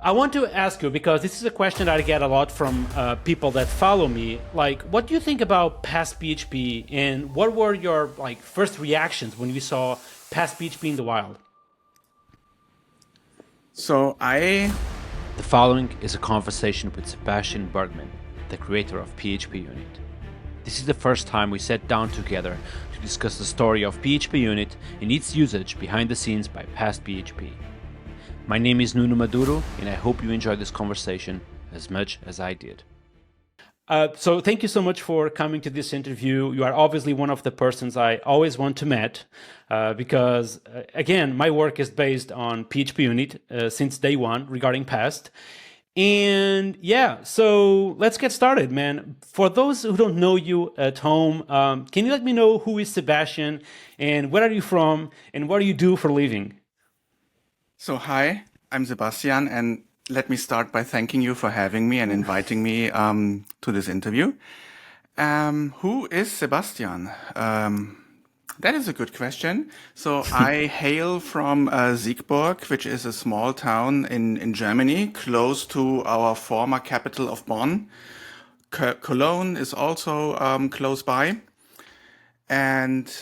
I want to ask you, because this is a question that I get a lot from people that follow me. Like, what do you think about PEST PHP, and what were your first reactions when you saw PEST PHP in the wild? So I The following is a conversation with Sebastian Bergmann, the creator of PHPUnit. This is the first time we sat down together to discuss the story of PHPUnit and its usage behind the scenes by PEST PHP. My name is Nuno Maduro, and I hope you enjoyed this conversation as much as I did. So thank you so much for coming to this interview. You are obviously one of the persons I always want to meet because, again, my work is based on PHPUnit since day one regarding PEST. And yeah, so let's get started, man. For those who don't know you at home, can you let me know who is Sebastian and where are you from and what do you do for a living? Hi, I'm Sebastian, and let me start by thanking you for having me and inviting me to this interview. Who is Sebastian? That is a good question. So I hail from Siegburg, which is a small town in Germany, close to our former capital of Bonn. Cologne is also close by. And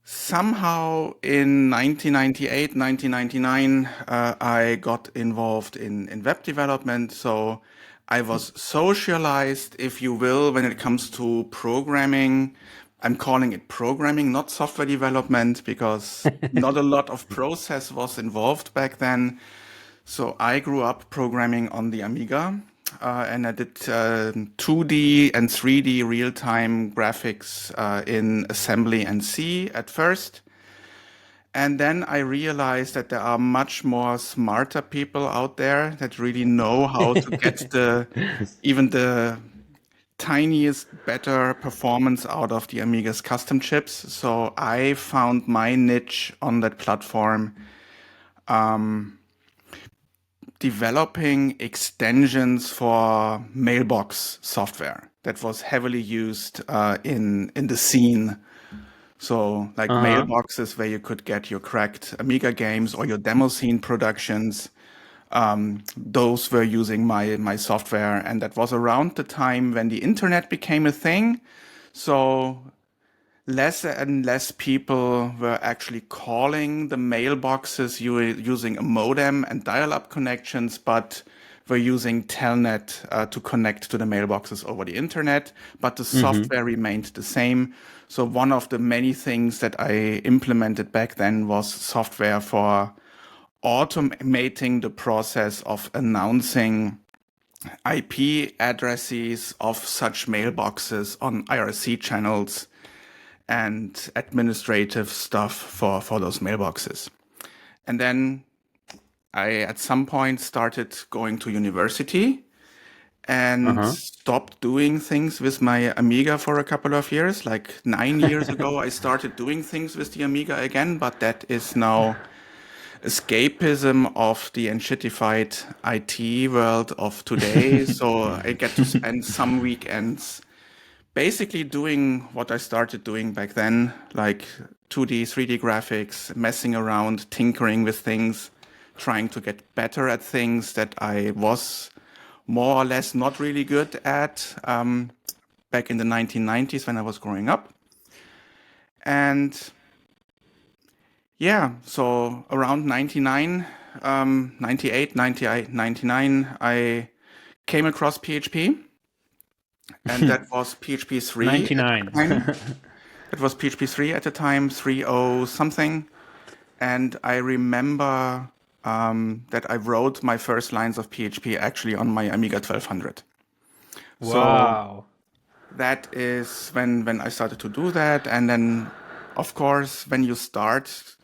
somehow in 1998, 1999, I got involved in web development. So I was socialized, if you will, when it comes to programming. I'm calling it programming, not software development, because not a lot of process was involved back then. So I grew up programming on the Amiga, and I did 2D and 3D real-time graphics in assembly and C at first. And then I realized that there are much more smarter people out there that really know how to get even the tiniest better performance out of the Amiga's custom chips. So I found my niche on that platform, developing extensions for mailbox software that was heavily used in the scene. So like Uh-huh. mailboxes where you could get your cracked Amiga games or your demo scene productions. Those were using my software, and that was around the time when the internet became a thing. So less and less people were actually calling the mailboxes using a modem and dial-up connections, but were using Telnet to connect to the mailboxes over the internet, but the Mm-hmm. software remained the same. So one of the many things that I implemented back then was software for automating the process of announcing IP addresses of such mailboxes on IRC channels and administrative stuff for those mailboxes. And then I, at some point, started going to university and Uh-huh. stopped doing things with my Amiga for a couple of years. Like 9 years ago, I started doing things with the Amiga again, but that is now escapism of the enshittified IT world of today. So I get to spend some weekends basically doing what I started doing back then, like 2D, 3D graphics, messing around, tinkering with things, trying to get better at things that I was more or less not really good at back in the 1990s when I was growing up. And yeah, so around 99, 98, 98, 99, I came across PHP, and that was PHP 3 at the 99. time. It was PHP 3 at the time, 3.0 something. And I remember that I wrote my first lines of PHP actually on my Amiga 1200. So Wow. that is when I started to do that. And then, of course, when you start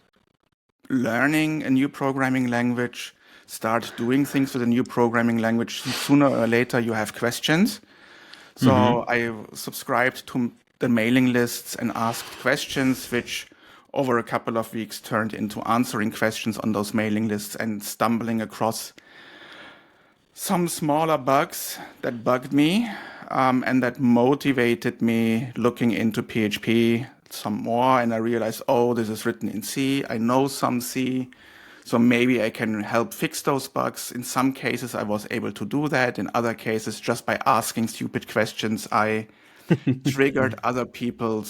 learning a new programming language, start doing things with a new programming language, sooner or later you have questions. Mm-hmm. So I subscribed to the mailing lists and asked questions, which over a couple of weeks turned into answering questions on those mailing lists and stumbling across some smaller bugs that bugged me and that motivated me looking into PHP some more. And I realized, oh, this is written in C. I know some C. So maybe I can help fix those bugs. In some cases, I was able to do that. In other cases, just by asking stupid questions, I triggered other people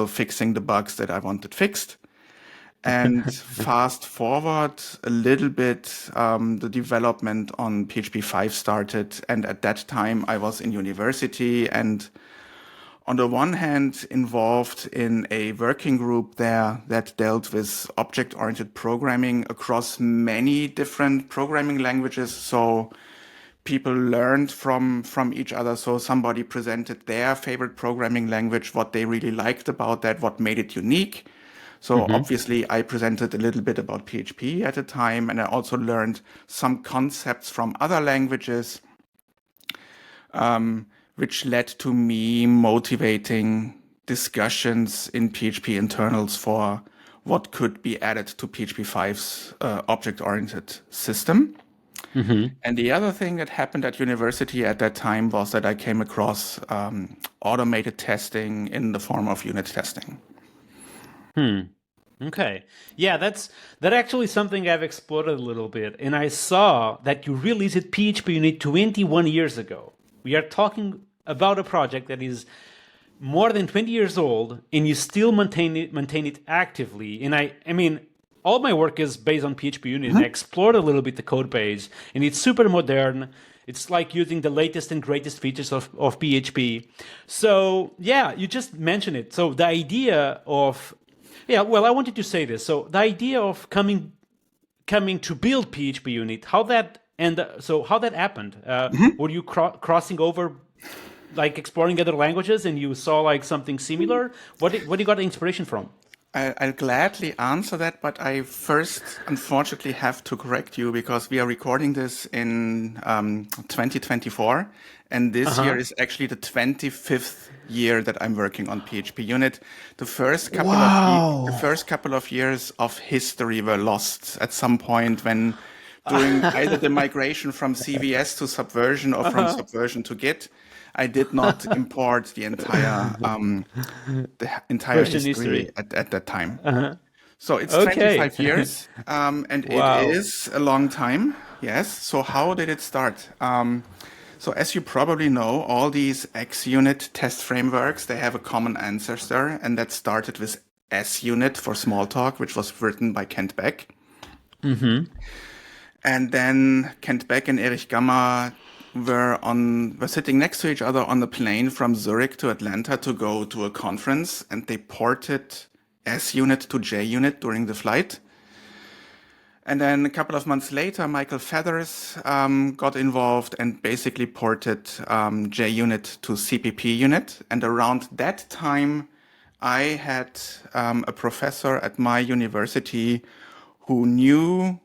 fixing the bugs that I wanted fixed. And fast forward a little bit, the development on PHP 5 started. And at that time, I was in university and on the one hand, involved in a working group there that dealt with object-oriented programming across many different programming languages. So people learned from each other. So somebody presented their favorite programming language, what they really liked about that, what made it unique. So obviously I presented a little bit about PHP at the time, and I also learned some concepts from other languages, which led to me motivating discussions in PHP internals for what could be added to PHP 5's object-oriented system. And the other thing that happened at university at that time was that I came across automated testing in the form of unit testing. Okay. Yeah, that actually something I've explored a little bit. And I saw that you released PHPUnit 21 years ago. We are talking about a project that is more than 20 years old and you still maintain it actively. And I mean, all my work is based on PHPUnit and I explored a little bit the code base and it's super modern. It's like using the latest and greatest features of PHP. So yeah, you just mentioned it. So the idea of I wanted to say this. So the idea of coming to build PHPUnit, how that happened? Were you crossing over, like exploring other languages, and you saw like something similar? What you got the inspiration from? I'll gladly answer that, but I first, unfortunately, have to correct you because we are recording this in 2024, and this year is actually the 25th year that I'm working on PHPUnit. The first couple of years of history were lost at some point when doing either the migration from CVS to Subversion or from Subversion to Git. I did not import the entire history at that time. So it's 25 years, and it is a long time. Yes. So how did it start? So as you probably know, all these XUnit test frameworks, they have a common ancestor, and that started with SUnit for Smalltalk, which was written by Kent Beck. And then Kent Beck and Erich Gamma were sitting next to each other on the plane from Zurich to Atlanta to go to a conference, and they ported SUnit to JUnit during the flight. And then a couple of months later, Michael Feathers got involved and basically ported JUnit to CPPUnit. And around that time, I had a professor at my university who knew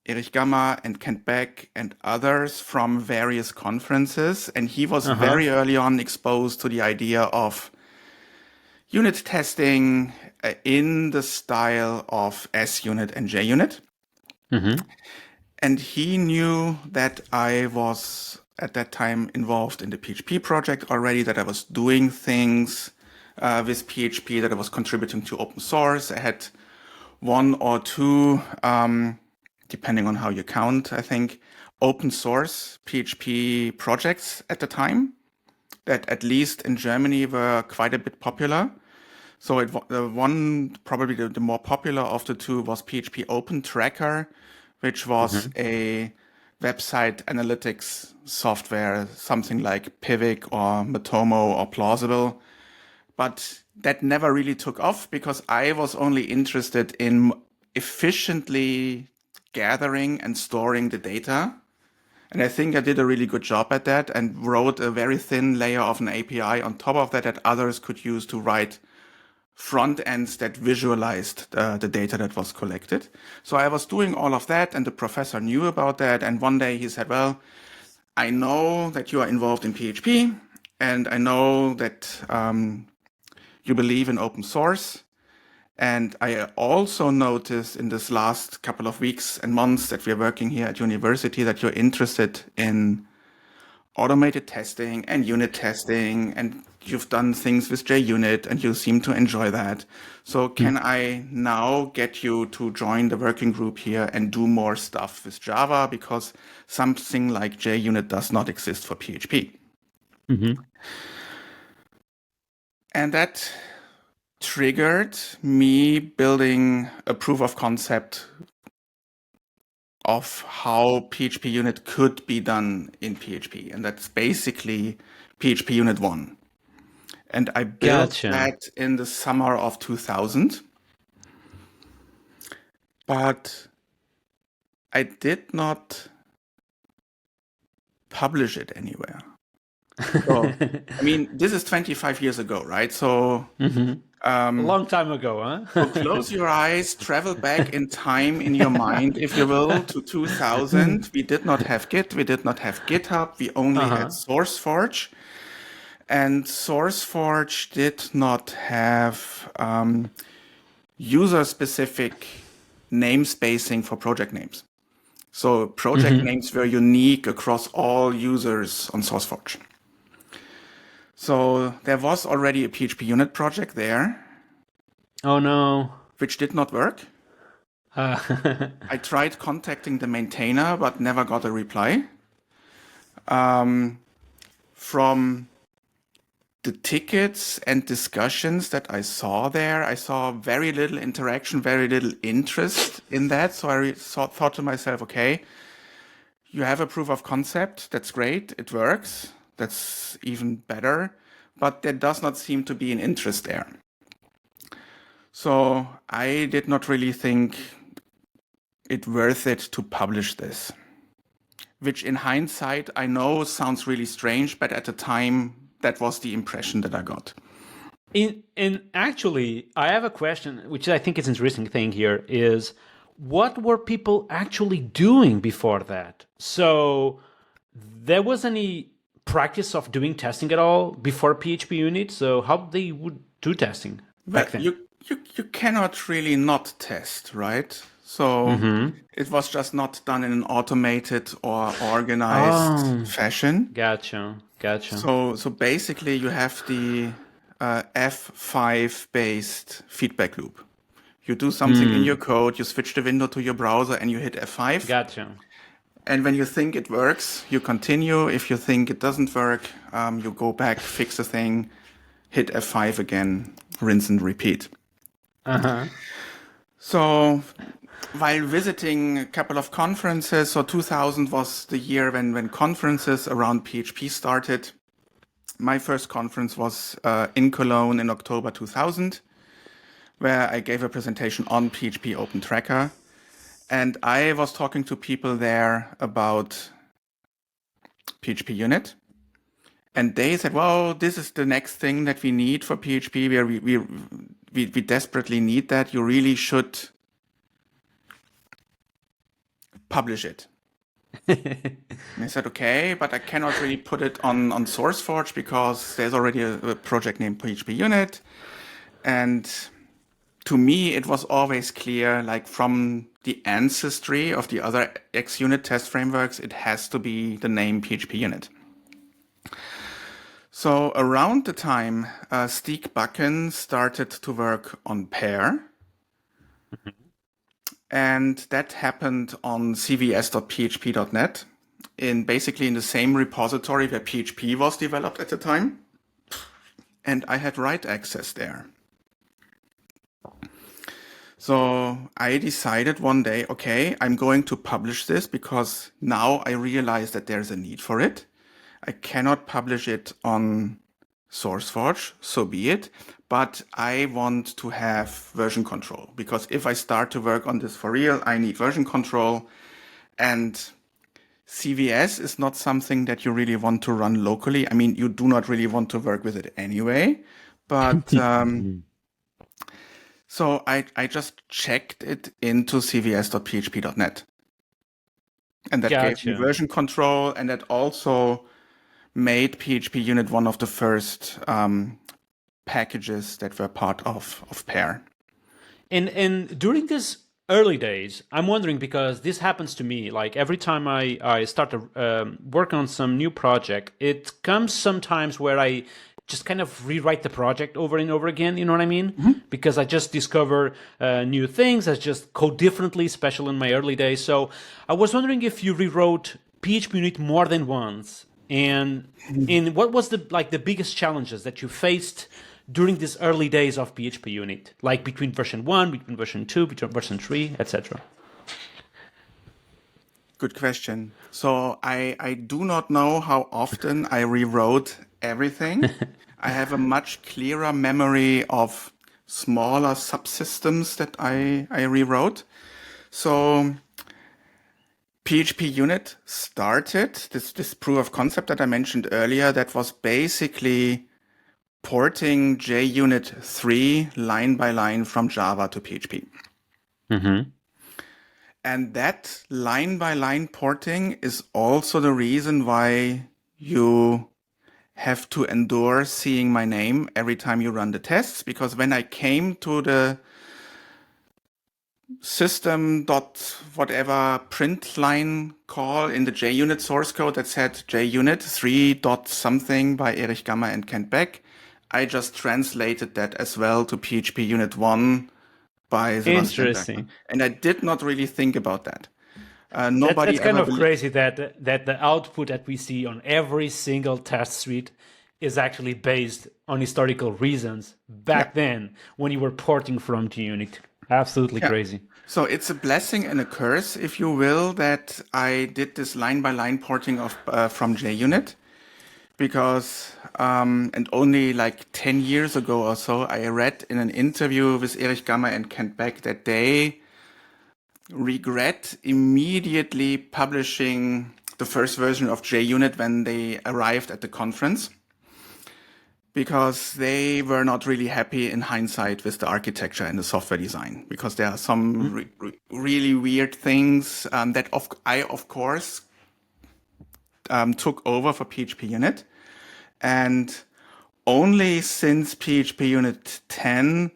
Erich Gamma and Kent Beck and others from various conferences. And he was very early on exposed to the idea of unit testing in the style of SUnit and JUnit. And he knew that I was at that time involved in the PHP project already, that I was doing things with PHP, that I was contributing to open source. I had one or two, depending on how you count, I think, open source PHP projects at the time that at least in Germany were quite a bit popular. So one, probably the more popular of the two, was PHP Open Tracker, which was a website analytics software, something like Pivik or Matomo or Plausible. But that never really took off because I was only interested in efficiently gathering and storing the data. And I think I did a really good job at that and wrote a very thin layer of an API on top of that others could use to write front ends that visualized the data that was collected. So I was doing all of that, and the professor knew about that. And one day he said, well, I know that you are involved in PHP, and I know that you believe in open source. And I also noticed in this last couple of weeks and months that we are working here at university that you're interested in automated testing and unit testing, and you've done things with JUnit and you seem to enjoy that. So can I now get you to join the working group here and do more stuff with Java, because something like JUnit does not exist for PHP. And that triggered me building a proof of concept of how PHPUnit could be done in PHP. And that's basically PHPUnit 1. And I built that in the summer of 2000. But I did not publish it anywhere. So, I mean, this is 25 years ago, right? So a long time ago, huh? So close your eyes, travel back in time in your mind, if you will, to 2000. We did not have Git, we did not have GitHub, we only had SourceForge. And SourceForge did not have user-specific namespacing for project names. So project names were unique across all users on SourceForge. So there was already a PHPUnit project there. Oh no. Which did not work. I tried contacting the maintainer, but never got a reply. From the tickets and discussions that I saw there, I saw very little interaction, very little interest in that. So I thought to myself, okay, you have a proof of concept. That's great. It works. That's even better. But there does not seem to be an interest there. So I did not really think it worth it to publish this, which in hindsight, I know sounds really strange, but at the time, that was the impression that I got. And actually, I have a question, which I think is an interesting thing here, is what were people actually doing before that? So there was any practice of doing testing at all before PHPUnit? So how they would do testing back then? You cannot really not test, right? So it was just not done in an automated or organized fashion. Gotcha. So basically you have the F5 based feedback loop. You do something in your code, you switch the window to your browser and you hit F5. Gotcha. And when you think it works, you continue. If you think it doesn't work, you go back, fix the thing, hit F5 again, rinse and repeat. So while visiting a couple of conferences, so 2000 was the year when conferences around PHP started. My first conference was in Cologne in October 2000, where I gave a presentation on PHP Open Tracker. And I was talking to people there about PHPUnit. And they said, well, this is the next thing that we need for PHP, where we desperately need that. You really should publish it. And I said, okay, but I cannot really put it on SourceForge because there's already a project named PHPUnit. And to me, it was always clear, like from the ancestry of the other XUnit test frameworks, it has to be the name PHPUnit. So around the time Stieg Bakken started to work on Pair, and that happened on cvs.php.net, basically in the same repository where PHP was developed at the time. And I had write access there. So I decided one day, okay, I'm going to publish this because now I realize that there's a need for it. I cannot publish it on SourceForge, so be it, but I want to have version control, because if I start to work on this for real, I need version control. And CVS is not something that you really want to run locally. I mean, you do not really want to work with it anyway, but so I just checked it into cvs.php.net. And that gave me version control, and that also made PHPUnit one of the first packages that were part of Pair. And during this early days, I'm wondering because this happens to me. Like every time I start to work on some new project, it comes sometimes where I just kind of rewrite the project over and over again. You know what I mean? Mhm. Because I just discover new things. I just code differently, especially in my early days. So I was wondering if you rewrote PHPUnit more than once, and what was the biggest challenges that you faced during these early days of PHPUnit, like between version 1, between version 2, between version 3, etc. Good question. So I do not know how often I rewrote everything. I have a much clearer memory of smaller subsystems that I rewrote. So PHPUnit started this proof of concept that I mentioned earlier that was basically porting JUnit 3 line by line from Java to PHP. Mm-hmm. And that line by line porting is also the reason why you have to endure seeing my name every time you run the tests. Because when I came to the system dot whatever print line call in the JUnit source code that said JUnit 3 dot something by Erich Gamma and Kent Beck, I just translated that as well to PHPUnit 1 by Sebastian Bergmann. Interesting. And I did not really think about that. That's Nobody kind ever of believed. crazy that the output that we see on every single test suite is actually based on historical reasons Yeah, back then when you were porting from JUnit. Absolutely yeah. crazy. So it's a blessing and a curse, if you will, that I did this line by line porting of from JUnit because and only like 10 years ago or so, I read in an interview with Erich Gamma and Kent Beck that they regret immediately publishing the first version of JUnit when they arrived at the conference because they were not really happy in hindsight with the architecture and the software design because there are some really weird things that I of course took over for PHPUnit, and only since PHPUnit 10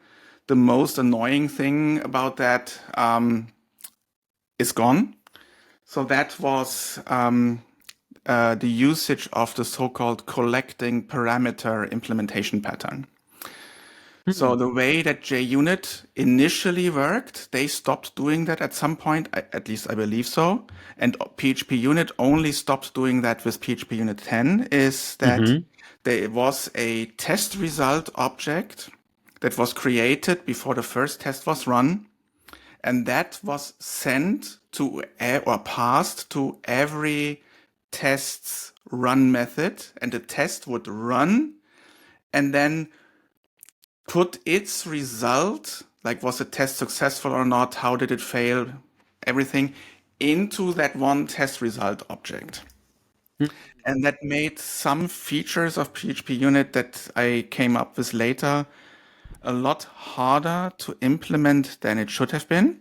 the most annoying thing about that is gone. So that was the usage of the so-called collecting parameter implementation pattern. So Hmm. the way that JUnit initially worked, they stopped doing that at some point, at least I believe so. And PHPUnit only stopped doing that with PHPUnit 10 is that Mm-hmm. there was a test result object that was created before the first test was run. And that was sent to or passed to every test's run method. And the test would run and then put its result, like was the test successful or not, how did it fail, everything, into that one test result object. And that made some features of PHPUnit that I came up with later a lot harder to implement than it should have been.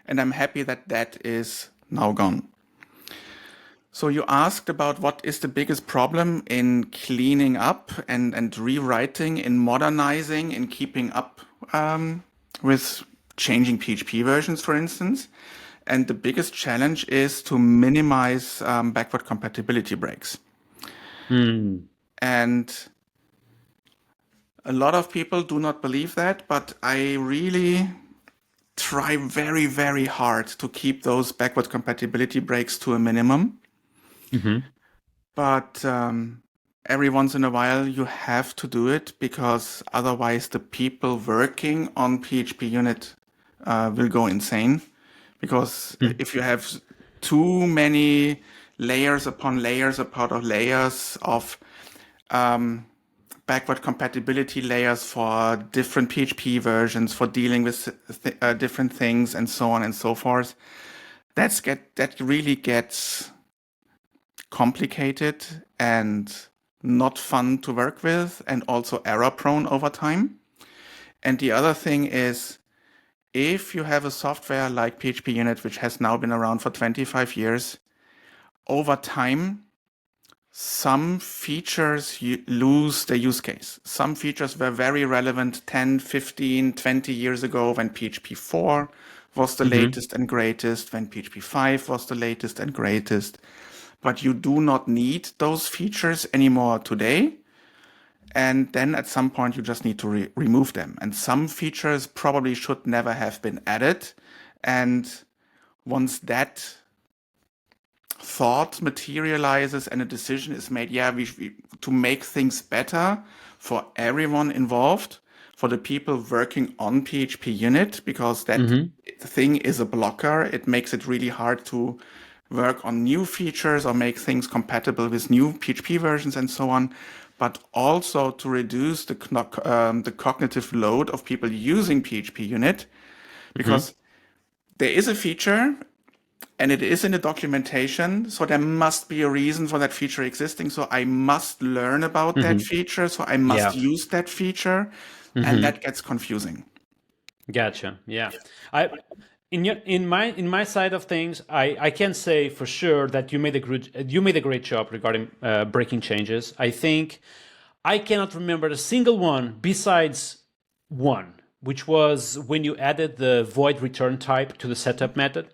And I'm happy that that is now gone. So you asked about what is the biggest problem in cleaning up and rewriting, in modernizing, in keeping up with changing PHP versions, for instance. And the biggest challenge is to minimize backward compatibility breaks. Mm. And a lot of people do not believe that, but I really try very, very hard to keep those backward compatibility breaks to a minimum. Mm-hmm. But every once in a while you have to do it because otherwise the people working on PHPUnit will go insane. Because if you have too many layers upon layers upon layers of backward compatibility layers for different PHP versions, for dealing with different things and so on and so forth, that really gets complicated and not fun to work with and also error prone over time. And the other thing is, if you have a software like PHPUnit, which has now been around for 25 years, over time, some features lose their use case. Some features were very relevant 10, 15, 20 years ago when PHP 4 was the Mm-hmm. latest and greatest, when PHP 5 was the latest and greatest. But you do not need those features anymore today. And then at some point, you just need to remove them. And some features probably should never have been added. And once that thought materializes and a decision is made, yeah, to make things better for everyone involved, for the people working on PHPUnit, because that Mm-hmm. thing is a blocker. It makes it really hard to work on new features or make things compatible with new PHP versions and so on, but also to reduce the cognitive load of people using PHPUnit, Mm-hmm. because there is a feature and it is in the documentation, so there must be a reason for that feature existing. So I must learn about that Mm-hmm. feature. So I must Yeah. use that feature, and Mm-hmm. that gets confusing. Gotcha. Yeah. I in my side of things, I can say for sure that you made a great job regarding breaking changes. I think I cannot remember a single one besides one, which was when you added the void return type to the setup method.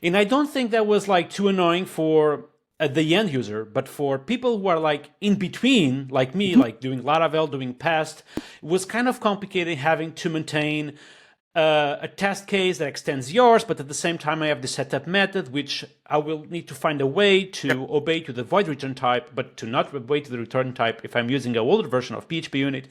And I don't think that was like too annoying for the end user, but for people who are like in between, like me, Mhm. like doing Laravel, doing PEST, it was kind of complicated having to maintain a test case that extends yours, but at the same time, I have the setup method, which I will need to find a way Yep. to obey to the void return type, but to not obey to the return type if I'm using an older version of PHPUnit.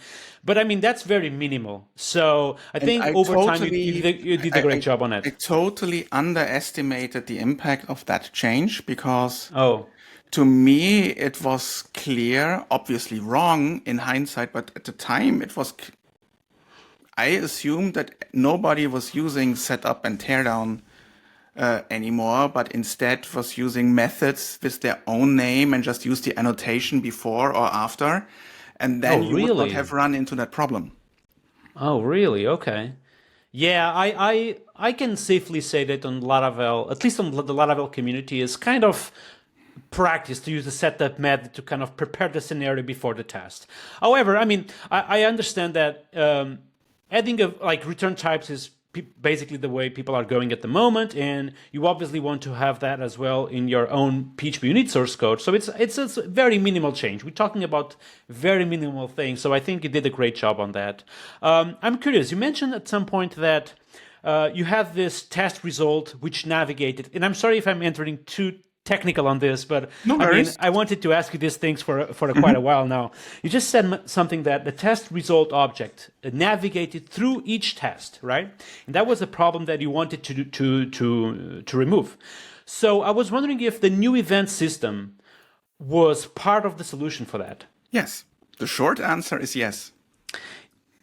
But I mean, that's very minimal. So I And think over time, you did a I, great I, job on I it. totally underestimated the impact of that change, because Oh, to me it was clear, obviously wrong in hindsight, but at the time I assumed that nobody was using setup and teardown anymore, but instead was using methods with their own name and just use the annotation before or after. And oh, then you would not have really? run into that problem. Oh, really? Okay. Yeah, I can safely say that on Laravel, at least on the Laravel community, is kind of practice to use the setup method to kind of prepare the scenario before the test. However, I mean, I understand that adding like return types is basically the way people are going at the moment, and you obviously want to have that as well in your own PHP unit source code. So it's a very minimal change. We're talking about very minimal things. So I think you did a great job on that. I'm curious. You mentioned at some point that you have this test result which navigated, and I'm sorry if I'm entering too technical on this, but No I mean, worries. I wanted to ask you these things for quite a Mhm. while now. You just said something that the test result object navigated through each test, right? And that was a problem that you wanted to remove. So I was wondering if the new event system was part of the solution for that. Yes. The short answer is yes.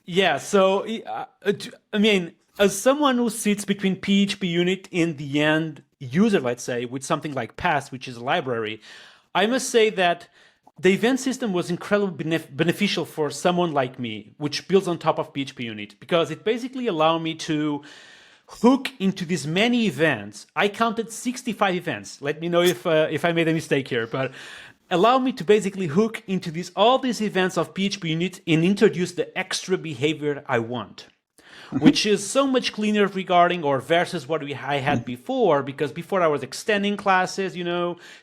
Yeah, so I mean, as someone who sits between PHPUnit and the end user, let's say, with something like PAST, which is a library, I must say that the event system was incredibly beneficial for someone like me, which builds on top of PHPUnit, because it basically allowed me to hook into these many events. I counted 65 events. Let me know if I made a mistake here, but allow me to basically hook into all these events of PHPUnit and introduce the extra behavior I want, Mhm. which is so much cleaner regarding or versus what I had before, because before I was extending classes,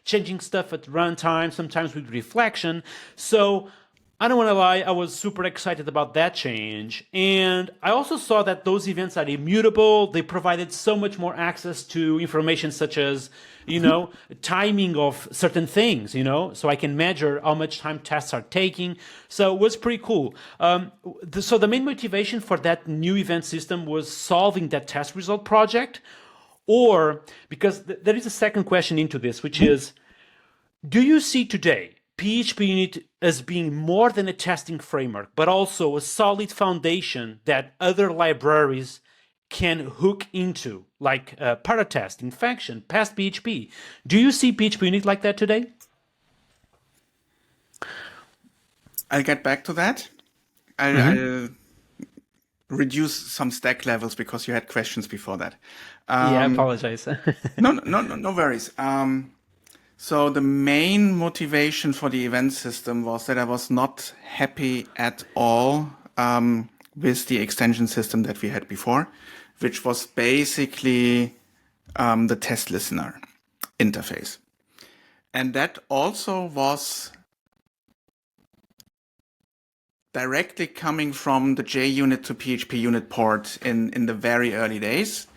changing stuff at runtime, sometimes with reflection. So I don't want to lie, I was super excited about that change. And I also saw that those events are immutable. They provided so much more access to information such as, timing of certain things, so I can measure how much time tests are taking. So it was pretty cool. So the main motivation for that new event system was solving that test result project, or because there is a second question into this, which Mhm. is, do you see today PHPUnit as being more than a testing framework, but also a solid foundation that other libraries can hook into, like Paratest, Infection, Past PHP? Do you see PHPUnit like that today? I'll get back to that. Mm-hmm. I'll reduce some stack levels because you had questions before that. Yeah, I Um, apologize. no worries. So the main motivation for the event system was that I was not happy at all with the extension system that we had before. which was basically the test listener interface. And that also was directly coming from the JUnit to PHPUnit port in the very early days.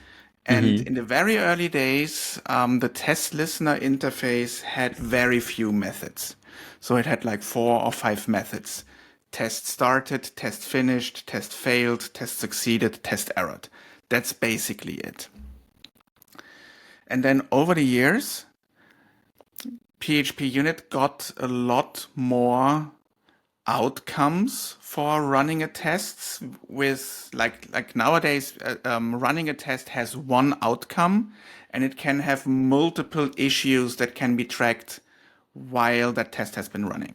And in the very early days, the test listener interface had very few methods. So it had like 4 or 5 methods. Test started, test finished, test failed, test succeeded, test errored. That's basically it. And then over the years, PHPUnit got a lot more outcomes for running a test with like nowadays running a test has one outcome and it can have multiple issues that can be tracked while that test has been running.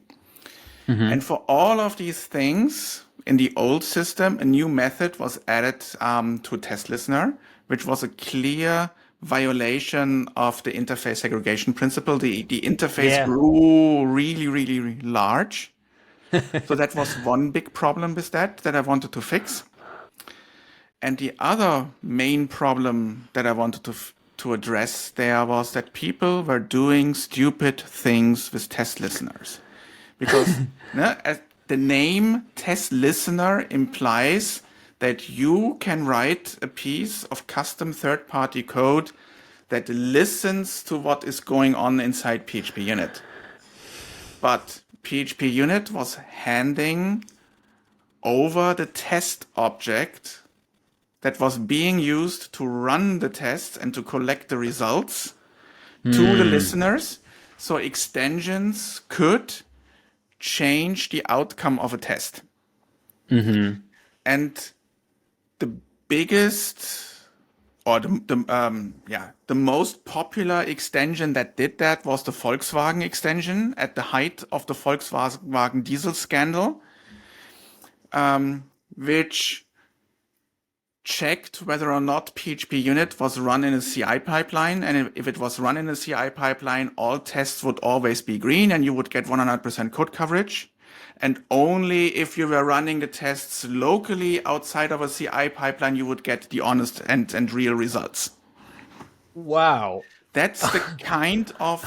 And for all of these things in the old system, a new method was added to test listener, which was a clear violation of the interface segregation principle. The interface grew really, really, really large. So that was one big problem with that I wanted to fix. And the other main problem that I wanted to address there was that people were doing stupid things with test listeners. Because as the name test listener implies that you can write a piece of custom third-party code that listens to what is going on inside PHPUnit. But PHPUnit was handing over the test object that was being used to run the tests and to collect the results to the listeners. So extensions could change the outcome of a test. And the biggest or the most popular extension that did that was the Volkswagen extension at the height of the Volkswagen diesel scandal, which checked whether or not PHPUnit was run in a CI pipeline. And if it was run in a CI pipeline, all tests would always be green and you would get 100% code coverage. And only if you were running the tests locally outside of a CI pipeline, you would get the honest and real results. Wow. That's the kind of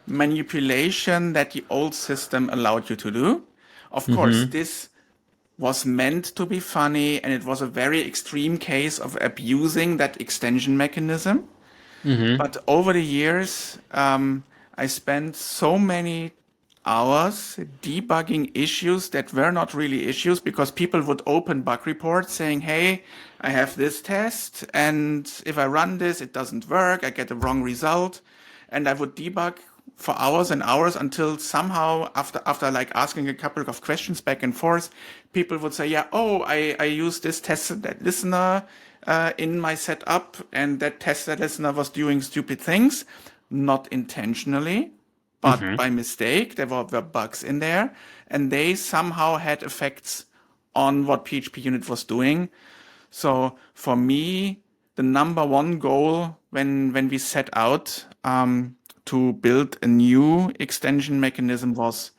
manipulation that the old system allowed you to do. Of course, this was meant to be funny, and it was a very extreme case of abusing that extension mechanism. But over the years, I spent so many hours debugging issues that were not really issues because people would open bug reports saying, hey, I have this test, and if I run this, it doesn't work, I get a wrong result. And I would debug for hours and hours until somehow after like asking a couple of questions back and forth, people would say, yeah, I use this test listener in my setup, and that test listener was doing stupid things, not intentionally, but by mistake. There were bugs in there, and they somehow had effects on what PHPUnit was doing. So for me, the number one goal when we set out to build a new extension mechanism was,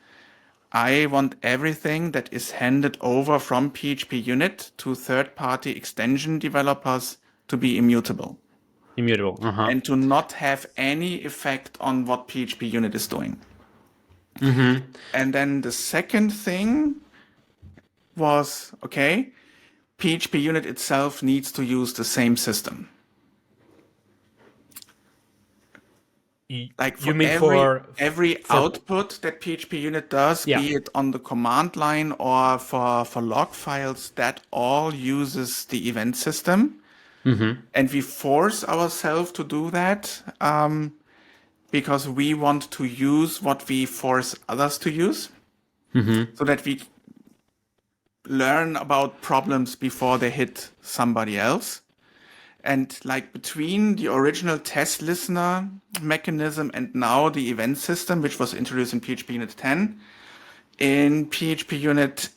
I want everything that is handed over from PHPUnit to third-party extension developers to be immutable. Immutable. And to not have any effect on what PHPUnit is doing. And then the second thing was, okay, PHPUnit itself needs to use the same system. Like every output that PHPUnit does, be it on the command line or for log files, that all uses the event system. And we force ourselves to do that because we want to use what we force others to use, so that we learn about problems before they hit somebody else. And like between the original test listener mechanism and now the event system, which was introduced in PHPUnit 10, in PHPUnit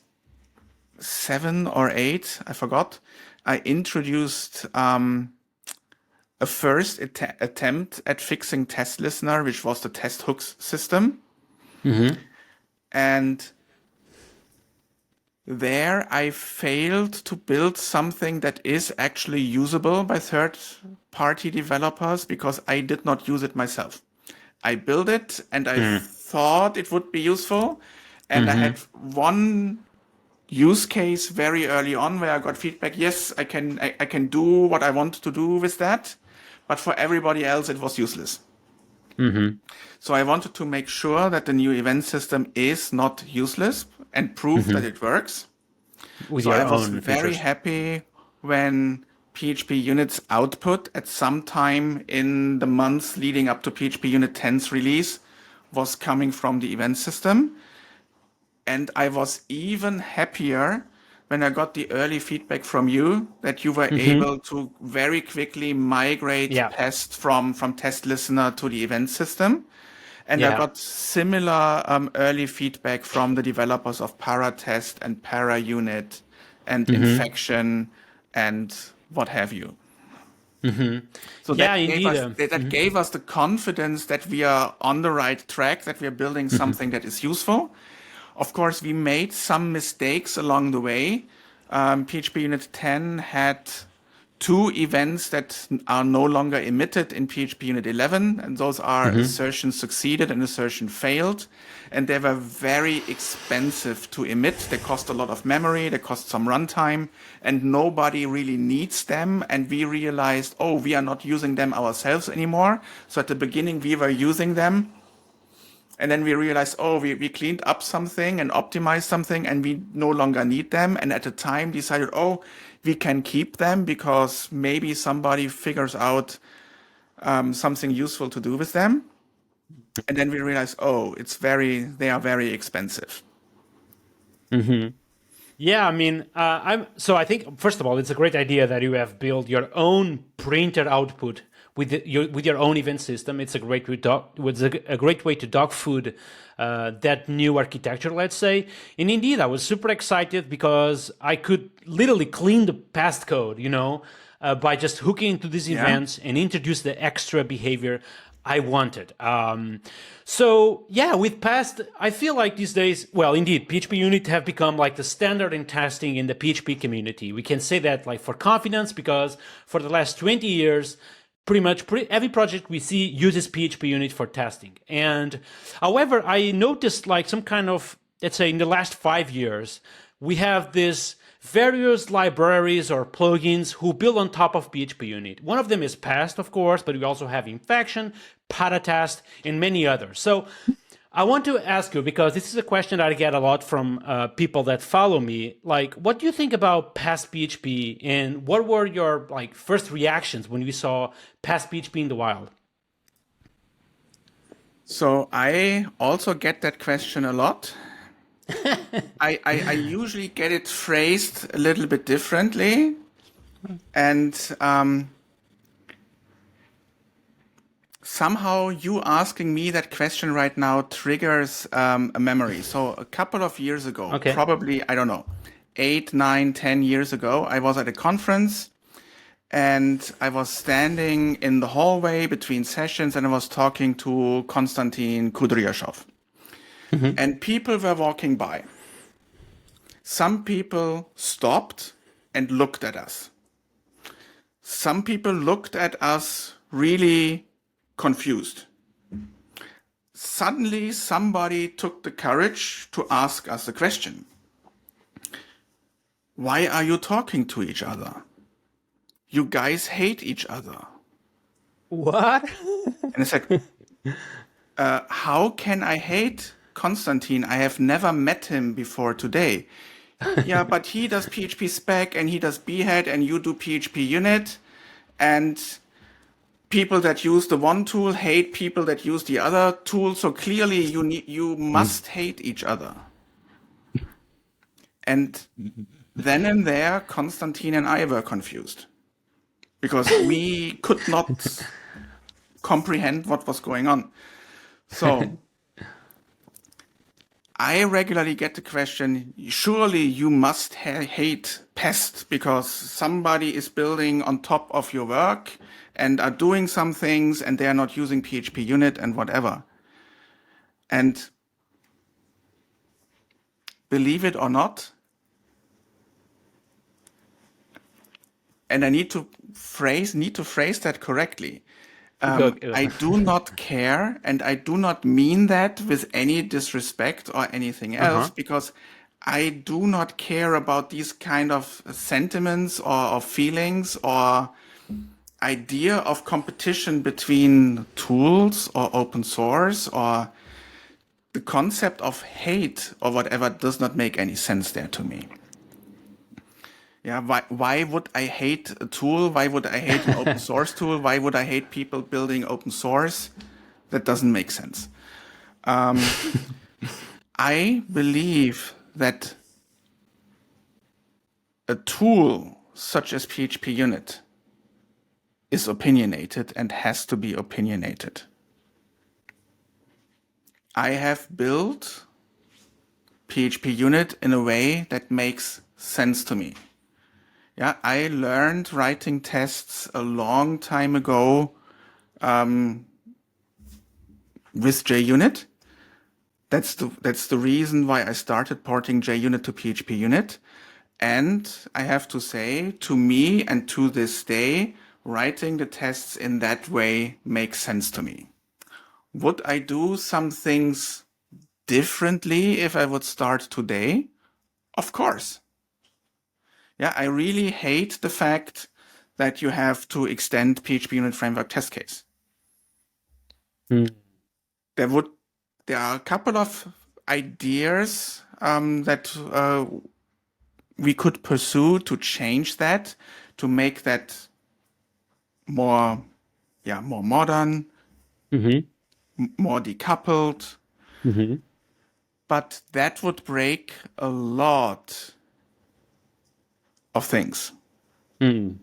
7 or 8, I forgot, I introduced a first attempt at fixing test listener, which was the test hooks system. And there I failed to build something that is actually usable by third-party developers because I did not use it myself. I built it and I thought it would be useful. And I had one use case very early on where I got feedback, yes, I can do what I want to do with that. But for everybody else, it was useless. So I wanted to make sure that the new event system is not useless and prove that it works. With So your I was own very features. happy when PHPUnit's output at some time in the months leading up to PHPUnit 10's release was coming from the event system. And I was even happier when I got the early feedback from you that you were able to very quickly migrate Yeah. PEST from test listener to the event system. And I Yeah. got similar early feedback from the developers of Paratest and ParaUnit and Infection and what have you. So Yeah, that gave indeed. us that gave us the confidence that we are on the right track, that we are building something that is useful. Of course, we made some mistakes along the way. PHPUnit 10 had 2 events that are no longer emitted in PHPUnit 11, and those are assertion succeeded and assertion failed. And they were very expensive to emit. They cost a lot of memory, they cost some runtime, and nobody really needs them. And we realized, oh, we are not using them ourselves anymore. So at the beginning, we were using them. And then we realized, oh, we cleaned up something and optimized something and we no longer need them. And at the time decided, oh, we can keep them because maybe somebody figures out something useful to do with them. And then we realized, oh, they are very expensive. Yeah, I mean, I think first of all, it's a great idea that you have built your own printer output with your own event system. It's a great way a great way to dog food that new architecture, let's say. And indeed, I was super excited because I could literally clean the past code, by just hooking into these events and introduce the extra behavior I wanted. With PEST, I feel like these days, well, indeed, PHPUnit have become like the standard in testing in the PHP community. We can say that like for confidence because for the last 20 years, pretty much every project we see uses PHPUnit for testing. And however, I noticed like some kind of, let's say in the last 5 years, we have this various libraries or plugins who build on top of PHPUnit. One of them is PEST, of course, but we also have Infection, Paratest, and many others. So I want to ask you, because this is a question that I get a lot from people that follow me, like, what do you think about PEST PHP, and what were your like first reactions when you saw PEST PHP in the wild? So I also get that question a lot. I usually get it phrased a little bit differently. And somehow you asking me that question right now triggers a memory. So a couple of years ago, probably, I don't know, 8, 9, 10 years ago, I was at a conference and I was standing in the hallway between sessions and I was talking to Konstantin Kudryashov. And people were walking by. Some people stopped and looked at us. Some people looked at us really confused. Suddenly, somebody took the courage to ask us a question. Why are you talking to each other? You guys hate each other. What? And I said, how can I hate Konstantin? I have never met him before today. Yeah, but he does PHP spec and he does Behead and you do PHPUnit. And people that use the one tool hate people that use the other tool. So clearly you must hate each other. And then and there, Konstantin and I were confused because we could not comprehend what was going on. So I regularly get the question, surely you must hate PEST because somebody is building on top of your work and are doing some things and they are not using PHPUnit and whatever. And believe it or not, and I need to phrase that correctly. Go. I do not care, and I do not mean that with any disrespect or anything else, Uh-huh. because I do not care about these kind of sentiments or feelings or idea of competition between tools or open source, or the concept of hate or whatever does not make any sense there to me. Yeah, why would I hate a tool? Why would I hate an open source tool? Why would I hate people building open source? That doesn't make sense. I believe that a tool such as PHPUnit is opinionated and has to be opinionated. I have built PHPUnit in a way that makes sense to me. Yeah, I learned writing tests a long time ago with JUnit. That's the reason why I started porting JUnit to PHPUnit. And I have to say, to me and to this day, writing the tests in that way makes sense to me. Would I do some things differently if I would start today? Of course. Yeah, I really hate the fact that you have to extend PHPUnit framework test case. There are a couple of ideas that we could pursue to change that, to make that more modern, more decoupled. But that would break a lot of things. And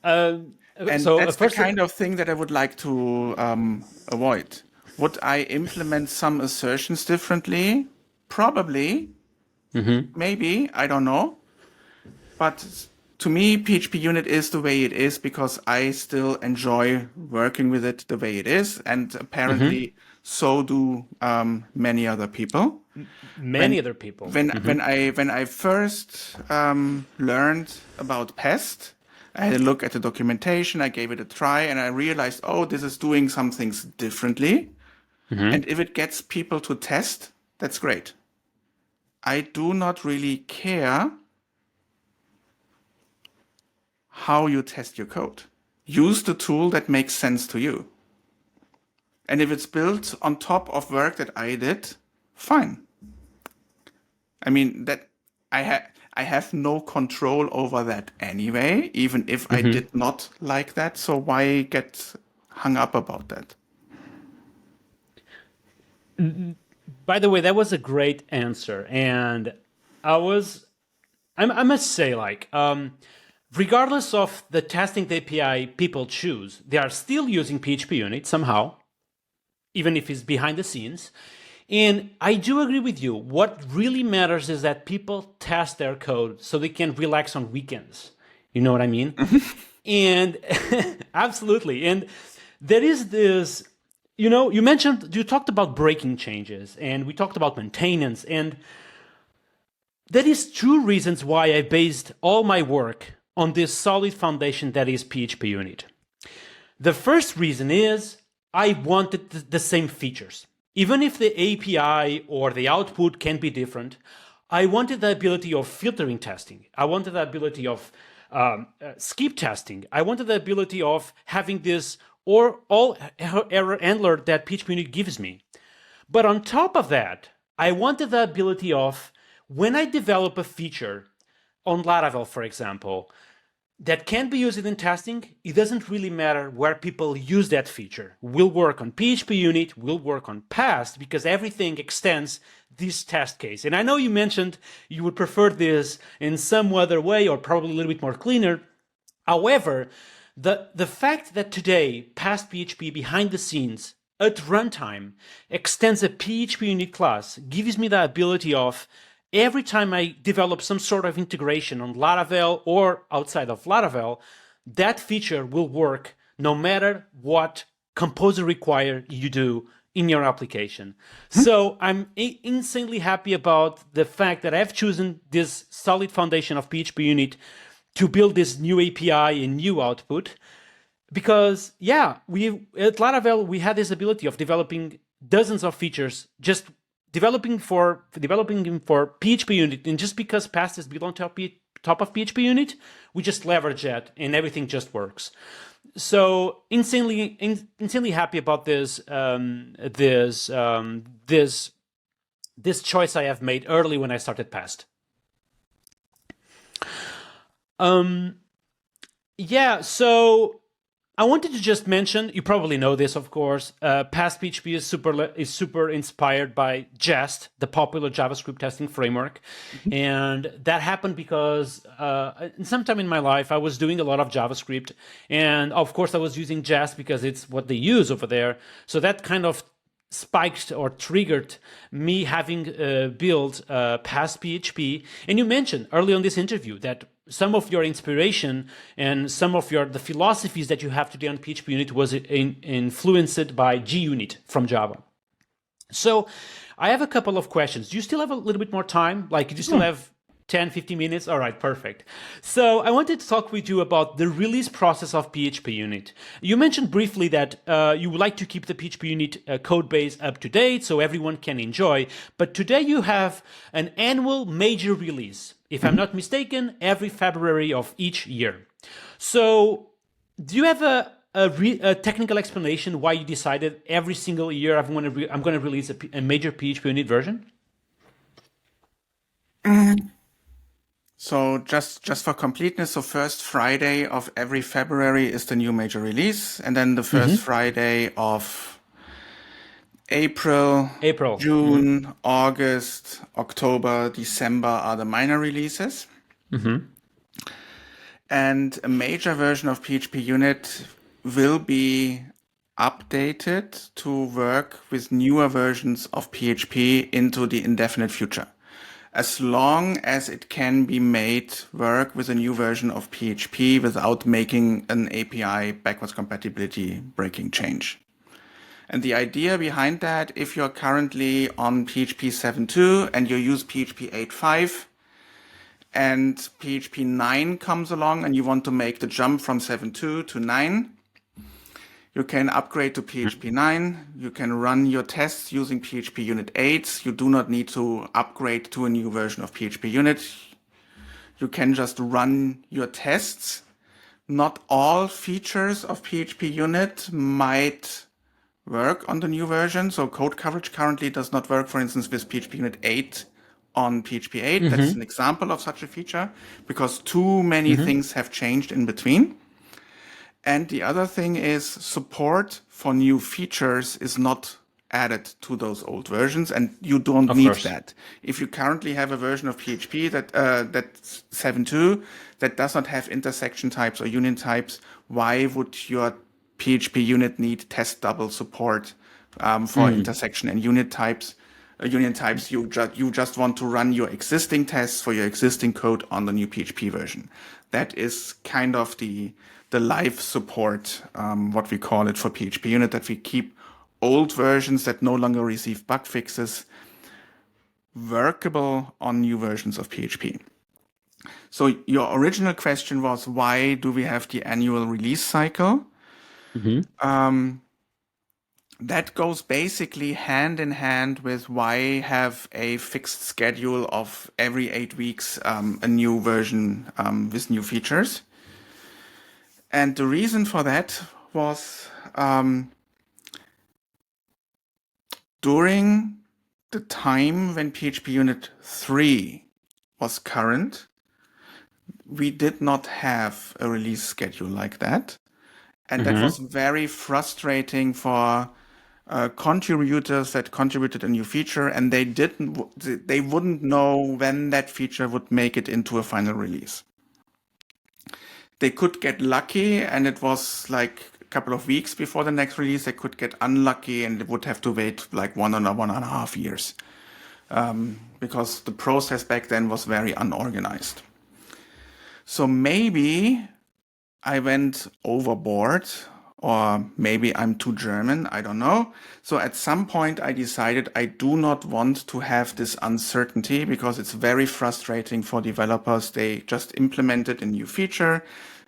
that's the kind of thing that I would like to avoid. Would I implement some assertions differently? Probably. Maybe. I don't know. But to me, PHPUnit is the way it is because I still enjoy working with it the way it is. And apparently so do many other people. Many other people. When I first learned about PEST, I had a look at the documentation, I gave it a try, and I realized, oh, this is doing some things differently. And if it gets people to test, that's great. I do not really care how you test your code. Use the tool that makes sense to you. And if it's built on top of work that I did, fine. I mean, that I have no control over that anyway, even if I did not like that. So why get hung up about that? By the way, that was a great answer. And I must say, like, regardless of the testing API people choose, they are still using PHPUnit somehow, even if it's behind the scenes. And I do agree with you. What really matters is that people test their code so they can relax on weekends. You know what I mean? And absolutely. And there is this, you talked about breaking changes and we talked about maintenance. And that is two reasons why I based all my work on this solid foundation that is PHPUnit. The first reason is I wanted the same features. Even if the API or the output can be different, I wanted the ability of filtering testing. I wanted the ability of skip testing. I wanted the ability of having this or all error handler that PHPUnit gives me. But on top of that, I wanted the ability of, when I develop a feature on Laravel, for example, that can be used in testing, it doesn't really matter where people use that feature. We'll work on PHPUnit, we'll work on PEST, because everything extends this test case. And I know you mentioned you would prefer this in some other way or probably a little bit more cleaner. However, the fact that today PEST PHP behind the scenes at runtime extends a PHPUnit class gives me the ability of, every time I develop some sort of integration on Laravel or outside of Laravel, that feature will work no matter what composer require you do in your application. So I'm insanely happy about the fact that I've chosen this solid foundation of PHPUnit to build this new API and new output. Because yeah, we at Laravel we had this ability of developing dozens of features, just developing them for PHPUnit, and just because PEST is built on top of PHPUnit, we just leverage that, and everything just works. So insanely happy about this choice I have made early when I started PEST. Yeah, so I wanted to just mention, you probably know this, of course, PEST PHP is super inspired by Jest, the popular JavaScript testing framework. And that happened because sometime in my life, I was doing a lot of JavaScript. And of course, I was using Jest because it's what they use over there. So that kind of spiked or triggered me having built PEST PHP. And you mentioned early on this interview that some of your inspiration and some of the philosophies that you have today on PHPUnit was influenced by GUnit from Java. So I have a couple of questions. Do you still have a little bit more time? Like, do you still have 10, 15 minutes? All right, perfect. So I wanted to talk with you about the release process of PHPUnit. You mentioned briefly that you would like to keep the PHPUnit code base up to date so everyone can enjoy. But today you have an annual major release, if I'm not mistaken, every February of each year. So do you have a technical explanation why you decided every single year I'm going to release a major PHPUnit version? So just for completeness, so first Friday of every February is the new major release, and then the first Friday of April, June, August, October, December are the minor releases. And a major version of PHPUnit will be updated to work with newer versions of PHP into the indefinite future, as long as it can be made work with a new version of PHP without making an API backwards compatibility breaking change. And the idea behind that, if you're currently on PHP 7.2 and you use PHP 8.5 and PHP 9 comes along and you want to make the jump from 7.2 to 9, you can upgrade to PHP 9. You can run your tests using PHPUnit 8. You do not need to upgrade to a new version of PHPUnit. You can just run your tests. Not all features of PHPUnit might work on the new version. So code coverage currently does not work, for instance, with PHPUnit 8 on PHP 8. That's an example of such a feature because too many things have changed in between. And the other thing is support for new features is not added to those old versions, and you don't need that. If you currently have a version of PHP that's 7.2 that does not have intersection types or union types, why would your PHPUnit need test double support for intersection and union types? You just want to run your existing tests for your existing code on the new PHP version. That is kind of the live support, what we call it for PHPUnit, that we keep old versions that no longer receive bug fixes workable on new versions of PHP. So your original question was, why do we have the annual release cycle? That goes basically hand in hand with why have a fixed schedule of every 8 weeks, a new version with new features. And the reason for that was during the time when PHPUnit 3 was current, we did not have a release schedule like that. And that was very frustrating for contributors that contributed a new feature, and they wouldn't know when that feature would make it into a final release. They could get lucky, and it was like a couple of weeks before the next release. They could get unlucky, and they would have to wait like 1.5 years because the process back then was very unorganized. So maybe I went overboard or maybe I'm too German, I don't know. So at some point I decided I do not want to have this uncertainty because it's very frustrating for developers. They just implemented a new feature.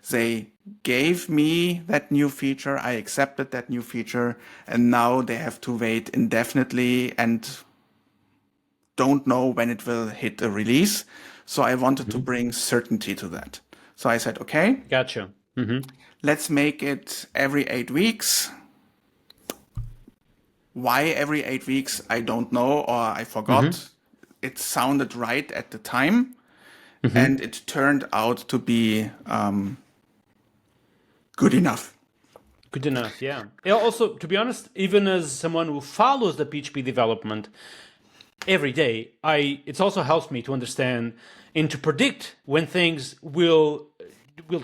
They gave me that new feature. I accepted that new feature, and now they have to wait indefinitely and don't know when it will hit a release. So I wanted to bring certainty to that. So I said, okay, Gotcha. let's make it every 8 weeks. Why every 8 weeks? I don't know, or I forgot. It sounded right at the time, and it turned out to be good enough. Good enough, yeah. Yeah, also, to be honest, even as someone who follows the PHP development every day, it also helps me to understand and to predict when things will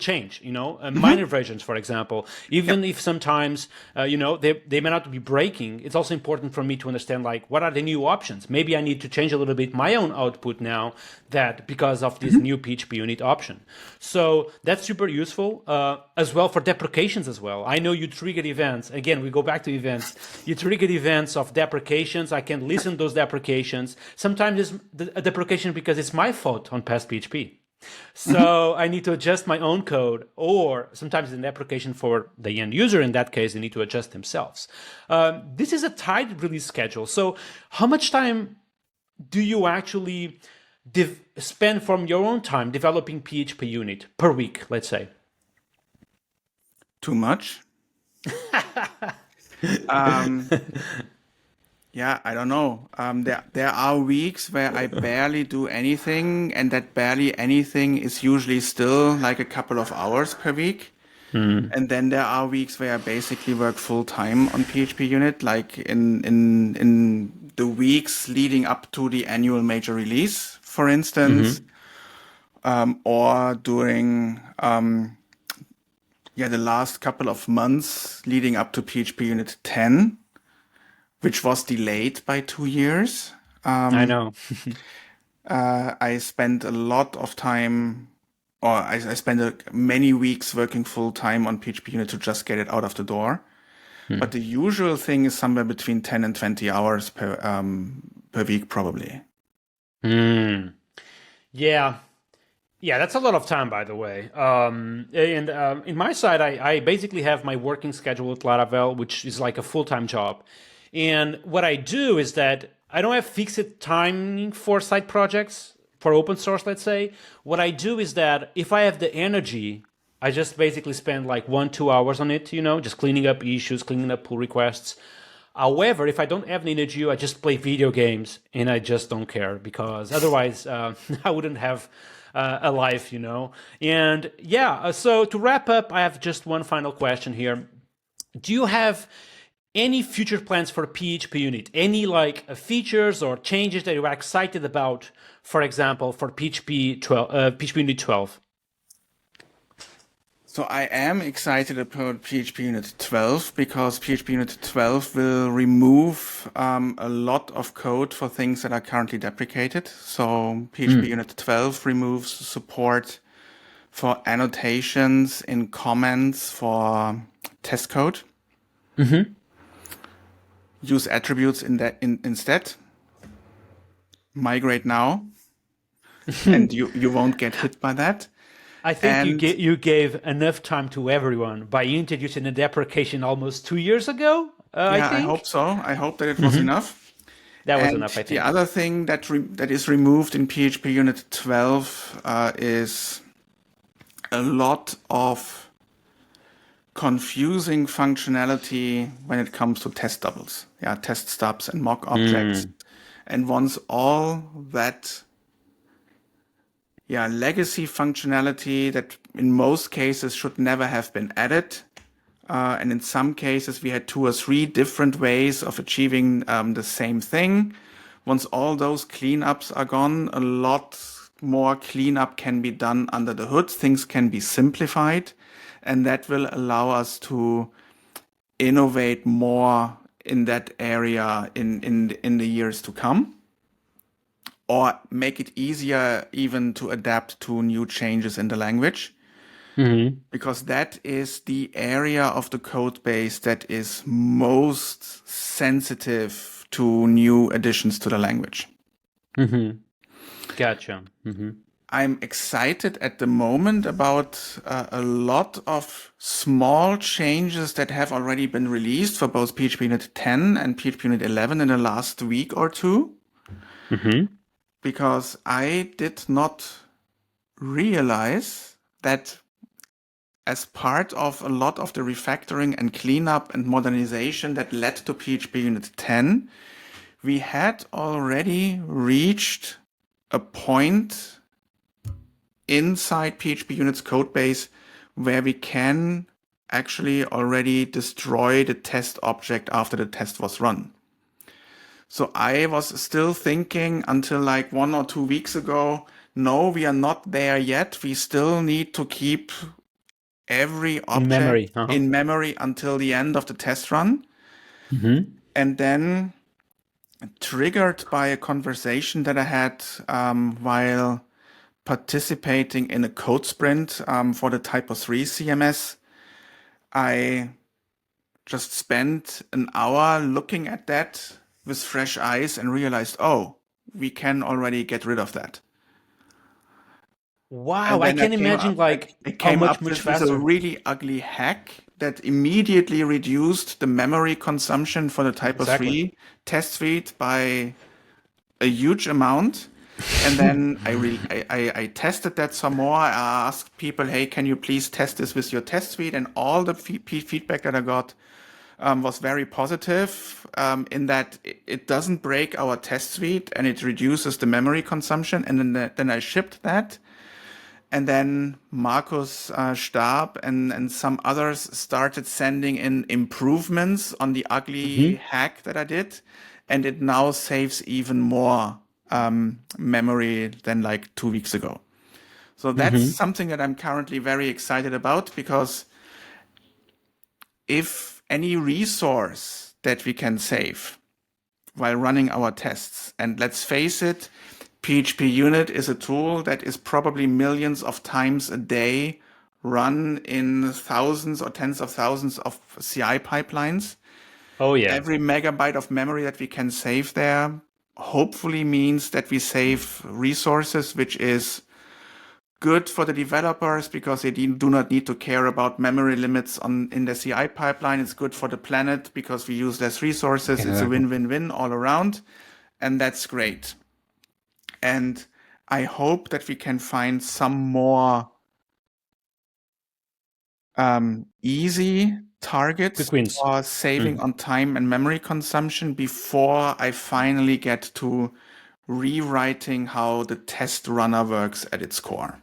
change, minor versions, for example, even if sometimes, they may not be breaking. It's also important for me to understand, like, what are the new options? Maybe I need to change a little bit my own output now that because of this new PHP unit option. So that's super useful, as well for deprecations as well. I know you trigger events. Again, we go back to events. You trigger events of deprecations. I can listen to those deprecations. Sometimes it's a deprecation because it's my fault on PEST PHP. So I need to adjust my own code, or sometimes an application for the end user. In that case, they need to adjust themselves. This is a tight release schedule. So how much time do you actually spend from your own time developing PHPUnit per week, let's say? Too much? Yeah, I don't know. There are weeks where I barely do anything, and that barely anything is usually still like a couple of hours per week. And then there are weeks where I basically work full time on PHPUnit, like in the weeks leading up to the annual major release, for instance, or during the last couple of months leading up to PHPUnit 10. Which was delayed by 2 years. I know. I spent a lot of time, or I spent many weeks working full time on PHPUnit to just get it out of the door. But the usual thing is somewhere between 10 and 20 hours per week, probably. Yeah. Yeah, that's a lot of time, by the way. In my side, I basically have my working schedule with Laravel, which is like a full-time job. And what I do is that I don't have fixed timing for side projects, for open source, let's say. What I do is that if I have the energy, I just basically spend like 1-2 hours on it, just cleaning up issues, cleaning up pull requests. However, if I don't have the energy, I just play video games and I just don't care, because otherwise I wouldn't have a life, And yeah, so to wrap up, I have just one final question here. Do you have any future plans for PHPUnit? Any features or changes that you are excited about, for example, for PHPUnit 12? So I am excited about PHPUnit 12 because PHPUnit 12 will remove a lot of code for things that are currently deprecated. So PHPUnit 12 removes support for annotations in comments for test code. Use attributes instead. Migrate now, and you won't get hit by that. I think you gave enough time to everyone by introducing a deprecation almost 2 years ago. I think. I hope so. I hope that it was enough. That was enough, I think. The other thing that is removed in PHPUnit 12 is a lot of confusing functionality when it comes to test doubles, test stubs and mock objects. And once all that legacy functionality that in most cases should never have been added, and in some cases we had 2 or 3 different ways of achieving the same thing. Once all those cleanups are gone, a lot more cleanup can be done under the hood. Things can be simplified. And that will allow us to innovate more in that area in the years to come, or make it easier even to adapt to new changes in the language. Mm-hmm. because that is the area of the code base that is most sensitive to new additions to the language. Mm-hmm. Gotcha. Mm-hmm. I'm excited at the moment about a lot of small changes that have already been released for both PHPUnit 10 and PHPUnit 11 in the last week or two, Mm-hmm. because I did not realize that as part of a lot of the refactoring and cleanup and modernization that led to PHPUnit 10, we had already reached a point inside PHPUnit's codebase where we can actually already destroy the test object after the test was run. So I was still thinking until like 1 or 2 weeks ago, no, we are not there yet. We still need to keep every In memory. object Uh-huh. in memory until the end of the test run. Mm-hmm. And then, triggered by a conversation that I had while participating in a code sprint for the Typo 3 CMS, I just spent an hour looking at that with fresh eyes and realized, oh, we can already get rid of that. Wow, And I then I can came imagine up, like I how came much up much with a faster. really ugly hack that immediately reduced the memory consumption for the Typo Exactly. 3 test suite by a huge amount. And then I tested that some more. I asked people, hey, can you please test this with your test suite? And all the feedback that I got was very positive in that it doesn't break our test suite and it reduces the memory consumption. And then I shipped that. And then Markus Stab and some others started sending in improvements on the ugly Mm-hmm. hack that I did. And it now saves even more memory than like 2 weeks ago. So that's Mm-hmm. something that I'm currently very excited about, because if any resource that we can save while running our tests, and let's face it, PHPUnit is a tool that is probably millions of times a day run in thousands or tens of thousands of CI pipelines. Oh yeah. Every megabyte of memory that we can save there hopefully means that we save resources, which is good for the developers because they do not need to care about memory limits in the CI pipeline. It's good for the planet because we use less resources. It's a Exactly. win-win-win all around, and that's great. And I hope that we can find some more easy targets Quick wins. for saving on time and memory consumption before I finally get to rewriting how the test runner works at its core.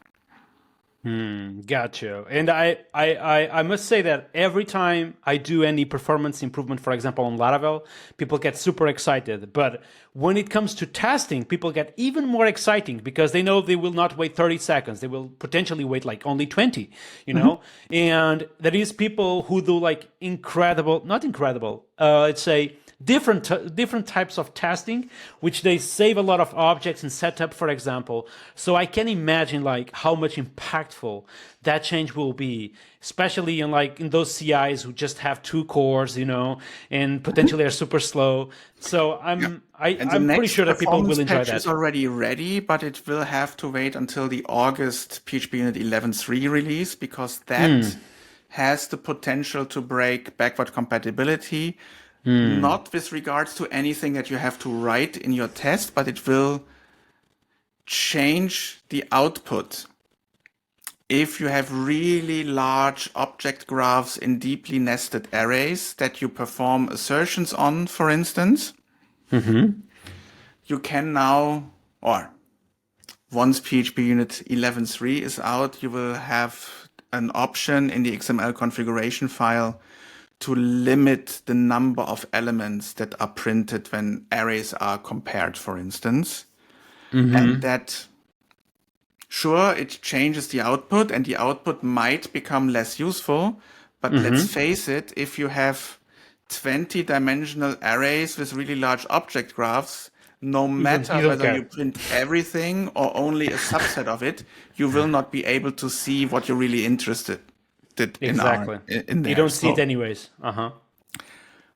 Gotcha. And I must say that every time I do any performance improvement, for example, on Laravel, people get super excited. But when it comes to testing, people get even more exciting because they know they will not wait 30 seconds. They will potentially wait like only 20, you know? And there is people who do like incredible, not incredible, let's say different types of testing, which they save a lot of objects and setup, for example. So I can imagine like how much impactful that change will be, especially in those CIs who just have two cores, you know, and potentially are super slow. So Yeah. And the I'm pretty next sure that people performance will enjoy patch is that. already ready, but it will have to wait until the August PHPUnit 11.3 release, because that has the potential to break backward compatibility, not with regards to anything that you have to write in your test, but it will change the output. If you have really large object graphs in deeply nested arrays that you perform assertions on, for instance, you can now, or once PHPUnit 11.3 is out, you will have an option in the XML configuration file to limit the number of elements that are printed when arrays are compared, for instance. And that, sure, it changes the output and the output might become less useful, but let's face it, if you have 20-dimensional arrays with really large object graphs, no matter You don't whether you care. print everything or only a subset of it, you will not be able to see what you're really interested Exactly. in You there. don't see it So, anyways. Uh-huh.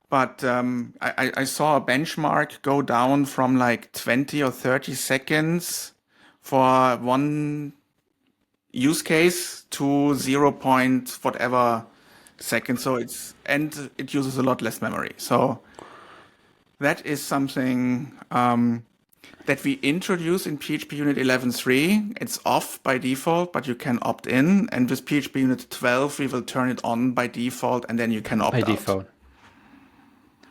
but I saw a benchmark go down from like 20 or 30 seconds for one use case to 0 point whatever seconds. So it uses a lot less memory. So that is something that we introduce in PHP Unit 11.3. It's off by default, but you can opt in. And with PHP Unit 12, we will turn it on by default, and then you can By opt out. default.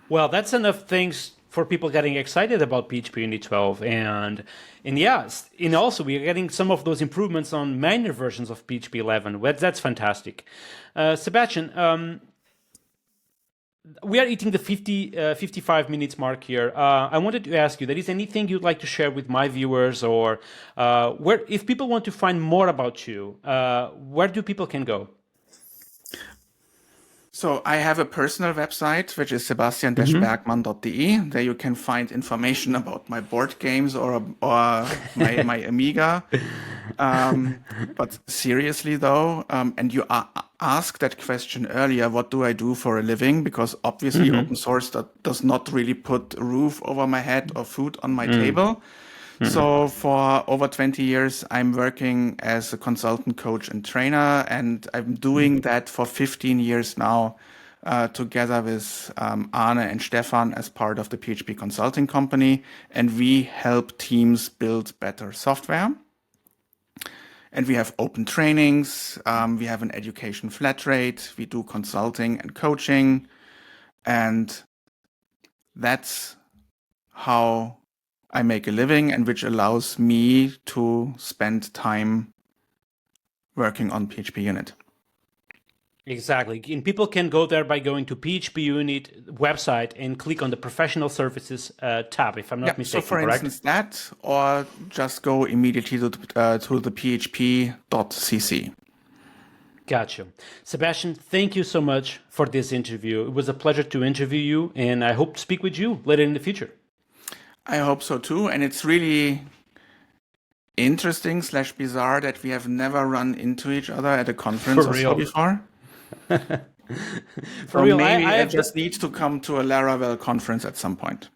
Well, that's enough things for people getting excited about PHP Unit 12, and yes, and also we are getting some of those improvements on minor versions of PHP 11. That's fantastic. Sebastian, we are eating the 55 minutes mark here. I wanted to ask you, there is anything you'd like to share with my viewers, or where, if people want to find more about you, where do people can go? So I have a personal website, which is sebastian-bergmann.de. There you can find information about my board games or my Amiga. But seriously though, and you asked that question earlier, what do I do for a living? Because obviously open source does not really put a roof over my head or food on my table. So for over 20 years, I'm working as a consultant, coach, and trainer, and I'm doing that for 15 years now, together with Arne and Stefan as part of the PHP consulting company, and we help teams build better software. And we have open trainings, we have an education flat rate, we do consulting and coaching, and that's how I make a living, and which allows me to spend time working on PHP Unit. Exactly. And people can go there by going to PHPUnit website and click on the professional services tab, if I'm not mistaken, so for correct? instance that, or just go immediately to the php.cc. Gotcha. Sebastian, thank you so much for this interview. It was a pleasure to interview you, and I hope to speak with you later in the future. I hope so too, and it's really interesting / bizarre that we have never run into each other at a conference For or so real. before. For So real, maybe I I have just need to come to a Laravel conference at some point.